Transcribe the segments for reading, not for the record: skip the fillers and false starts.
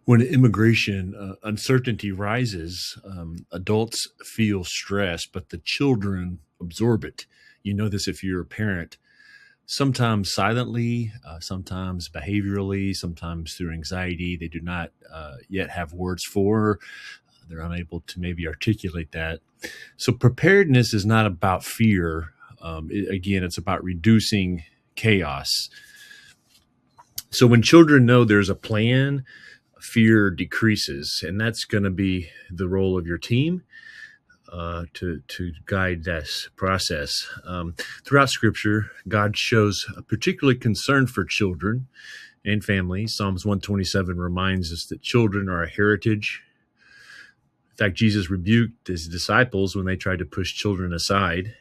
When immigration uncertainty rises, adults feel stress, but the children absorb it. You know this if you're a parent, sometimes silently, sometimes behaviorally, sometimes through anxiety they do not yet have words for. They're unable to maybe articulate that. So, preparedness is not about fear. Again, it's about reducing chaos. So, when children know there's a plan, fear decreases, and that's going to be the role of your team to guide this process. Throughout Scripture, God shows a particular concern for children and families. Psalms 127 reminds us that children are a heritage. In fact, Jesus rebuked his disciples when they tried to push children aside.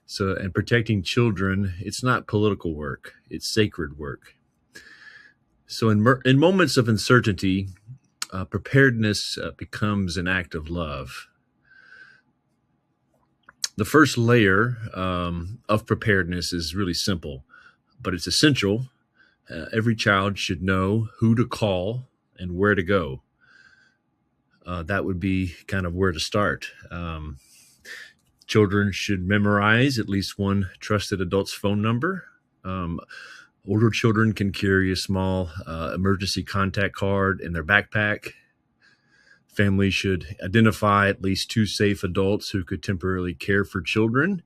So, and protecting children, it's not political work; it's sacred work. So, in moments of uncertainty, preparedness becomes an act of love. The first layer of preparedness is really simple, but it's essential. Every child should know who to call and where to go. That would be kind of where to start. Children should memorize at least one trusted adult's phone number. Older children can carry a small emergency contact card in their backpack. Families should identify at least two safe adults who could temporarily care for children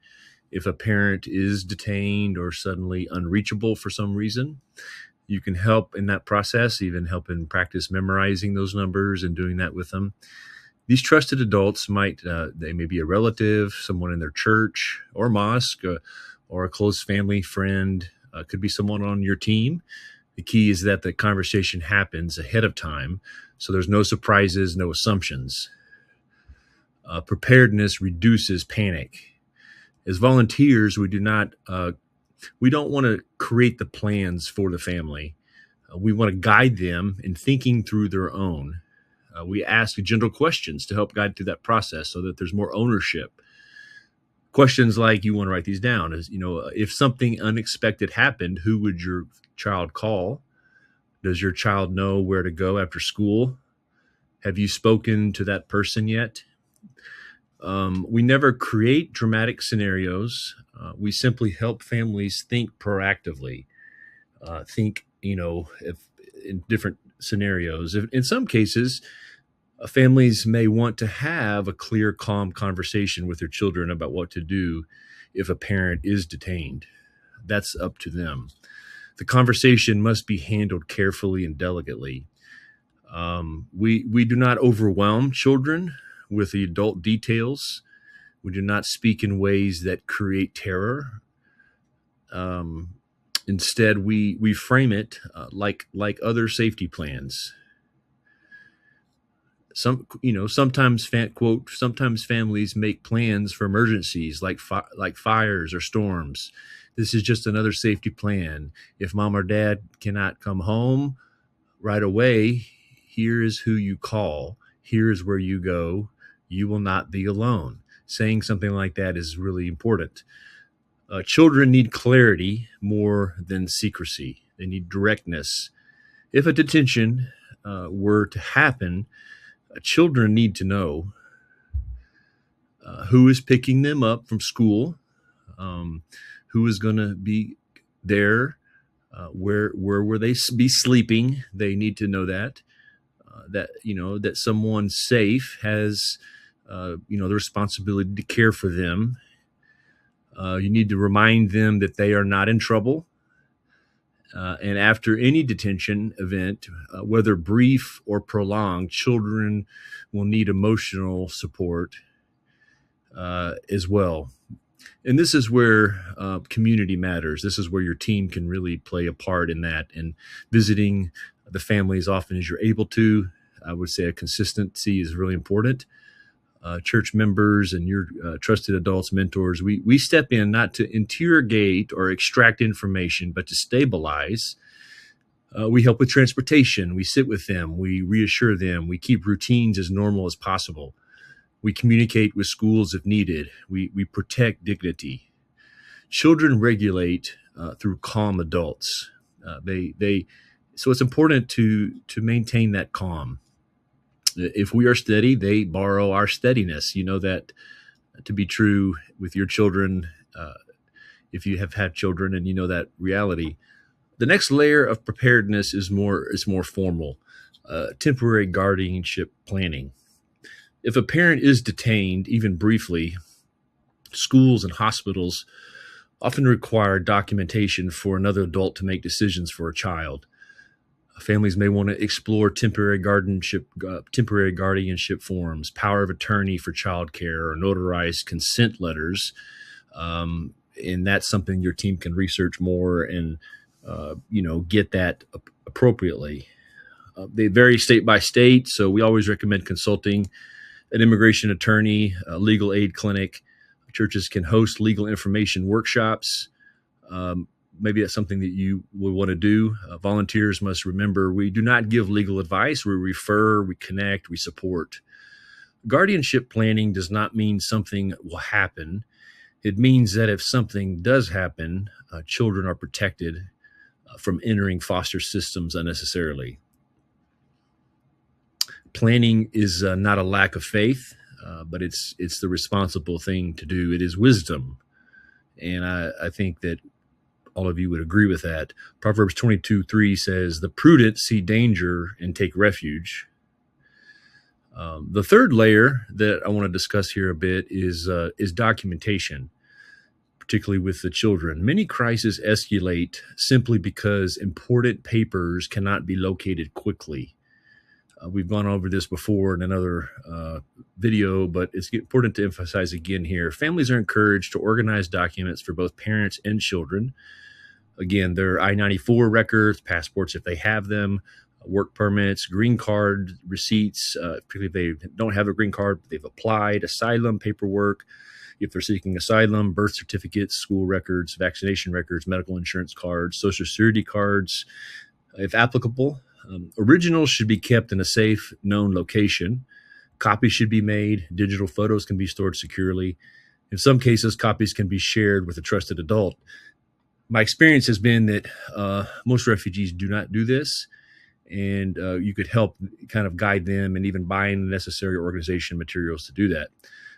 if a parent is detained or suddenly unreachable for some reason. You can help in that process, even help in practice memorizing those numbers and doing that with them. These trusted adults they may be a relative, someone in their church or mosque, or a close family friend, could be someone on your team. The key is that the conversation happens ahead of time, so there's no surprises, no assumptions. Preparedness reduces panic. As volunteers, we don't want to create the plans for the family. We want to guide them in thinking through their own. We ask gentle questions to help guide through that process so that there's more ownership. Questions like, you want to write these down, is, if something unexpected happened, who would your child call? Does your child know where to go after school? Have you spoken to that person yet? We never create dramatic scenarios. We simply help families think proactively. Think, if in different scenarios. In some cases, families may want to have a clear, calm conversation with their children about what to do if a parent is detained. That's up to them. The conversation must be handled carefully and delicately. We do not overwhelm children with the adult details. We do not speak in ways that create terror. Instead, we frame it like other safety plans. Sometimes sometimes families make plans for emergencies like fires or storms. This is just another safety plan. If mom or dad cannot come home right away, here is who you call. Here is where you go. You will not be alone. Saying something like that is really important. Children need clarity more than secrecy. They need directness. If a detention were to happen, children need to know who is picking them up from school, who is going to be there, where will they be sleeping. They need to know that that someone safe has the responsibility to care for them. You need to remind them that they are not in trouble. And after any detention event, whether brief or prolonged, children will need emotional support as well. And this is where community matters. This is where your team can really play a part in that. And visiting the family as often as you're able to, I would say a consistency is really important. Church members and your trusted adults, mentors, we step in not to interrogate or extract information, but to stabilize. We help with transportation. We sit with them. We reassure them. We keep routines as normal as possible. We communicate with schools if needed. We protect dignity. Children regulate through calm adults. They So it's important to maintain that calm. If we are steady, they borrow our steadiness. You know that to be true with your children, if you have had children and you know that reality. The next layer of preparedness is more formal, temporary guardianship planning. If a parent is detained, even briefly, schools and hospitals often require documentation for another adult to make decisions for a child. Families may want to explore temporary guardianship forms, power of attorney for childcare, or notarized consent letters. And that's something your team can research more and get that appropriately. They vary state by state, so we always recommend consulting an immigration attorney, a legal aid clinic. Churches can host legal information workshops. Maybe that's something that you would want to do. Volunteers must remember we do not give legal advice. We refer, we connect, we support. Guardianship planning does not mean something will happen. It means that if something does happen, children are protected from entering foster systems unnecessarily. Planning is not a lack of faith, but it's the responsible thing to do. It is wisdom. And I think that all of you would agree with that. Proverbs 22:3 says, "The prudent see danger and take refuge." The third layer that I want to discuss here a bit is documentation, particularly with the children. Many crises escalate simply because important papers cannot be located quickly. We've gone over this before in another video, but it's important to emphasize again here. Families are encouraged to organize documents for both parents and children. Again, their I-94 records, passports if they have them, work permits, green card receipts, particularly if they don't have a green card, but they've applied, asylum paperwork, if they're seeking asylum, birth certificates, school records, vaccination records, medical insurance cards, social security cards, if applicable. Originals should be kept in a safe, known location. Copies should be made. Digital photos can be stored securely. In some cases, copies can be shared with a trusted adult. My experience has been that most refugees do not do this, and you could help kind of guide them and even buying the necessary organization materials to do that.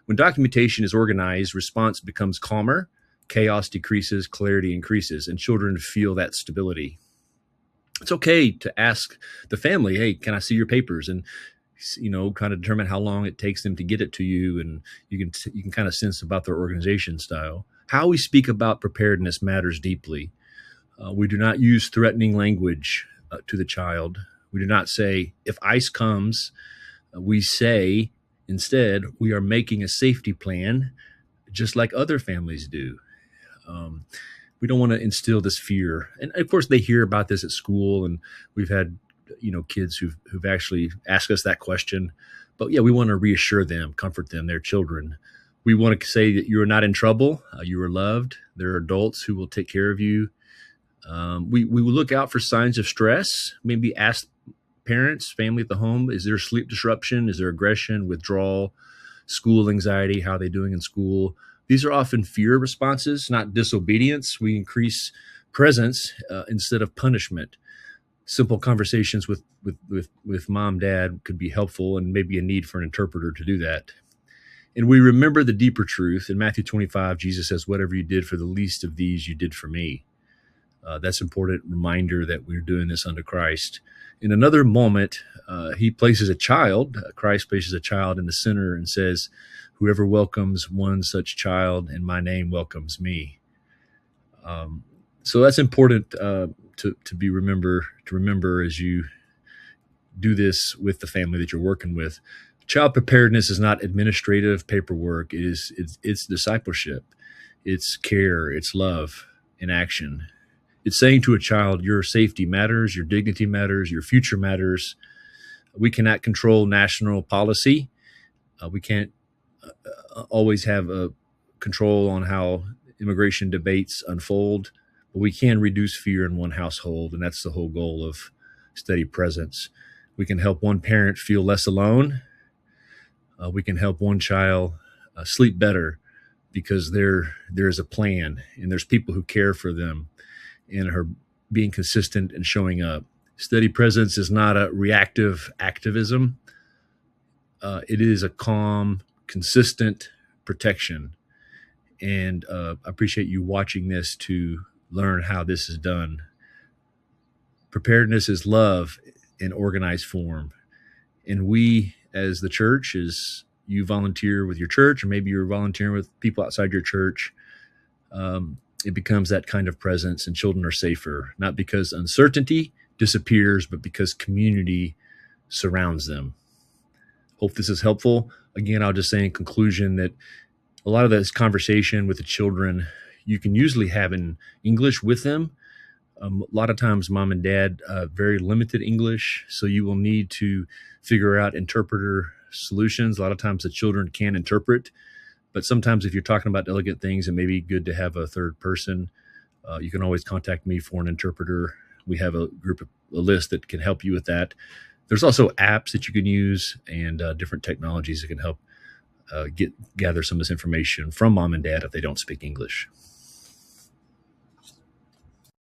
When documentation is organized, response becomes calmer, chaos decreases, clarity increases, and children feel that stability. It's okay to ask the family, "Hey, can I see your papers?" And kind of determine how long it takes them to get it to you, and you can kind of sense about their organization style. How we speak about preparedness matters deeply. We do not use threatening language to the child. We do not say, "If ICE comes," we say instead, "We are making a safety plan just like other families do." We don't want to instill this fear. And of course, they hear about this at school, and we've had kids who've actually asked us that question. But yeah, we want to reassure them, comfort them, their children. We want to say that you are not in trouble. You are loved. There are adults who will take care of you. We will look out for signs of stress. Maybe ask parents, family at the home, is there sleep disruption? Is there aggression, withdrawal, school anxiety? How are they doing in school? These are often fear responses, not disobedience. We increase presence instead of punishment. Simple conversations with mom, dad could be helpful, and maybe a need for an interpreter to do that. And we remember the deeper truth. In Matthew 25, Jesus says, "Whatever you did for the least of these, you did for me." That's an important reminder that we're doing this unto Christ. In another moment, he places a child, Christ places a child in the center and says, "Whoever welcomes one such child in my name welcomes me." So that's important to remember as you do this with the family that you're working with. Child preparedness is not administrative paperwork. It's discipleship. It's care. It's love in action. It's saying to a child, your safety matters, your dignity matters, your future matters. We cannot control national policy. We can't always have a control on how immigration debates unfold, but we can reduce fear in one household, and that's the whole goal of steady presence. We can help one parent feel less alone. We can help one child sleep better because there is a plan, and there's people who care for them and are being consistent and showing up. Steady presence is not a reactive activism. It is a calm, consistent protection. And I appreciate you watching this to learn how this is done. Preparedness is love in organized form. And we, as the church, as you volunteer with your church, or maybe you're volunteering with people outside your church, it becomes that kind of presence, and children are safer, not because uncertainty disappears, but because community surrounds them. Hope this is helpful. Again, I'll just say in conclusion that a lot of this conversation with the children, you can usually have in English with them. A lot of times mom and dad, very limited English, so you will need to figure out interpreter solutions. A lot of times the children can interpret, but sometimes if you're talking about delicate things, it may be good to have a third person. You can always contact me for an interpreter. We have a list that can help you with that. There's also apps that you can use, and different technologies that can help gather some of this information from mom and dad if they don't speak English.